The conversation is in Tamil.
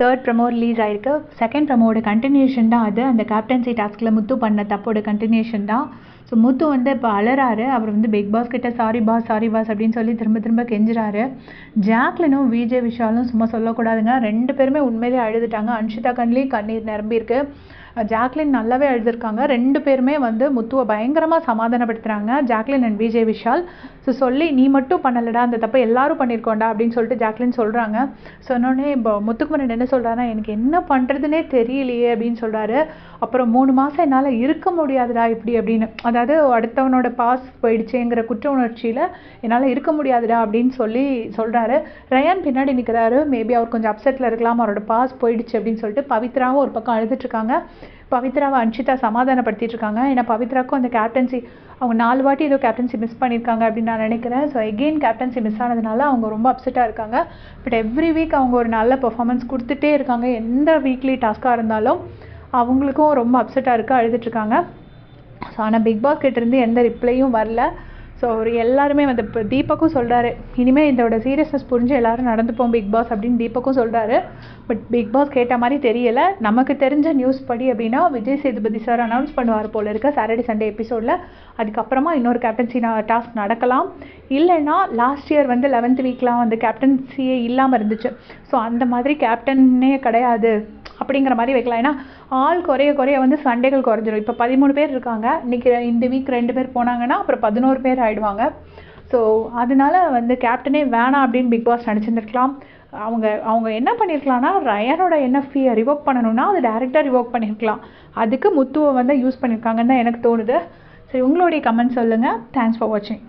தேர்ட் ப்ரமோ ரிலீஸ் ஆயிருக்கு. செகண்ட் ப்ரமோட கண்டினியூஷன் தான் அது. அந்த கேப்டன்சி டாஸ்கில் முத்து பண்ண தப்போட கண்டினியூஷன் தான். ஸோ முத்து வந்து இப்போ அலறாரு. அவர் வந்து பிக் பாஸ் கிட்ட சாரி பாஸ் அப்படின்னு சொல்லி திரும்ப திரும்ப கெஞ்சுறாரு. ஜாக்லினும் விஜய் விஷாலும் சும்மா சொல்லக்கூடாதுங்க, 2 பேருமே உண்மையிலேயே அழுதுட்டாங்க. அன்ஷிதா கண்லேயும் கண்ணீர் நிரம்பியிருக்கு. ஜாக்லின் நல்லாவே எழுதியிருக்காங்க. 2 பேருமே வந்து முத்துவை பயங்கரமாக சமாதானப்படுத்துகிறாங்க, Jacqueline and Vijay Vishal. So சொல்லி நீ மட்டும் பண்ணலடா, அந்த தப்பை எல்லாரும் பண்ணியிருக்கோண்டா அப்படின்னு சொல்லிட்டு ஜாக்லின் சொல்கிறாங்க. சொன்னோடனே இப்போ முத்துக்குமரன் என்ன சொல்கிறாருன்னா, எனக்கு என்ன பண்ணுறதுனே தெரியலையே அப்படின்னு சொல்கிறாரு. அப்புறம் 3 மாதம் என்னால் இருக்க முடியாதுடா இப்படி அப்படின்னு, அதாவது அடுத்தவனோட பாஸ் போயிடுச்சேங்கிற குற்ற உணர்ச்சியில் என்னால் இருக்க முடியாதுடா அப்படின்னு சொல்லி சொல்கிறாரு. ரயான் பின்னாடி நிற்கிறாரு. மேபி அவர் கொஞ்சம் அப்செட்டில் இருக்கலாம், அவரோட பாஸ் போயிடுச்சு அப்படின்னு சொல்லிட்டு. பவித்ராவும் ஒரு பக்கம் அழுதுட்ருக்காங்க. பவித்ராவை அன்ஷிதா சமாதானப்படுத்திட்டு இருக்காங்க. ஏன்னா பவித்ராக்கும் அந்த கேப்டன்சி, அவங்க 4 வாட்டி ஏதோ கேப்டன்சி மிஸ் பண்ணியிருக்காங்க அப்படின்னு நான் நினைக்கிறேன். ஸோ எகெயின் கேப்டன்சி மிஸ் ஆனதுனால அவங்க ரொம்ப அப்செட்டாக இருக்காங்க. பட் எவ்ரி வீக் அவங்க ஒரு நல்ல பெர்ஃபார்மன்ஸ் கொடுத்துட்டே இருக்காங்க. எந்த வீக்லி டாஸ்க்காக இருந்தாலும் அவங்களுக்கும் ரொம்ப அப்செட்டாக இருக்குது, அழுதுட்ருக்காங்க. ஸோ ஆனால் பிக் பாஸ் கிட்டேருந்து எந்த ரிப்ளையும் வரல. ஸோ அவர் எல்லாருமே வந்து இப்போ தீபக்கும் சொல்கிறாரு, இனிமேல் இதோட சீரியஸ்னஸ் புரிஞ்சு எல்லோரும் நடந்துப்போம் பிக் பாஸ் அப்படின்னு தீபக்கும் சொல்கிறாரு. பட் பிக் பாஸ் கேட்ட மாதிரி தெரியலை. நமக்கு தெரிஞ்ச நியூஸ் படி அப்படின்னா விஜய் சேதுபதி சார் அனௌன்ஸ் பண்ணுவார் போல இருக்க சாட்டர்டே சண்டே எபிசோடில். அதுக்கப்புறமா இன்னொரு கேப்டன்சி டாஸ்க் நடக்கலாம். இல்லைன்னா லாஸ்ட் இயர் வந்து 11th வீக்லாம் வந்து கேப்டன்சியே இல்லாமல் இருந்துச்சு. ஸோ அந்த மாதிரி கேப்டன்னே கிடையாது அப்படிங்கிற மாதிரி வைக்கலாம். ஏன்னா ஆள் குறைய வந்து சண்டைகள் குறைஞ்சிரும். இப்போ 13 பேர் இருக்காங்க, இன்றைக்கி இந்த வீக் 2 பேர் போனாங்கன்னா அப்புறம் 11 பேர் ஆகிடுவாங்க. ஸோ அதனால வந்து கேப்டனே வேணாம் அப்படின்னு பிக் பாஸ் நினச்சிருந்துருக்கலாம். அவங்க என்ன பண்ணியிருக்கலாம்னா, ரயானோட என்எஃப்ஐயை ரிவோக் பண்ணணும்னா அது டேரெக்டாக ரிவோக் பண்ணியிருக்கலாம். அதுக்கு முத்துவை வந்து யூஸ் பண்ணியிருக்காங்கன்னு தான் எனக்கு தோணுது. சரி, உங்களுடைய கமெண்ட் சொல்லுங்கள். தேங்க்ஸ் ஃபார் வாட்சிங்.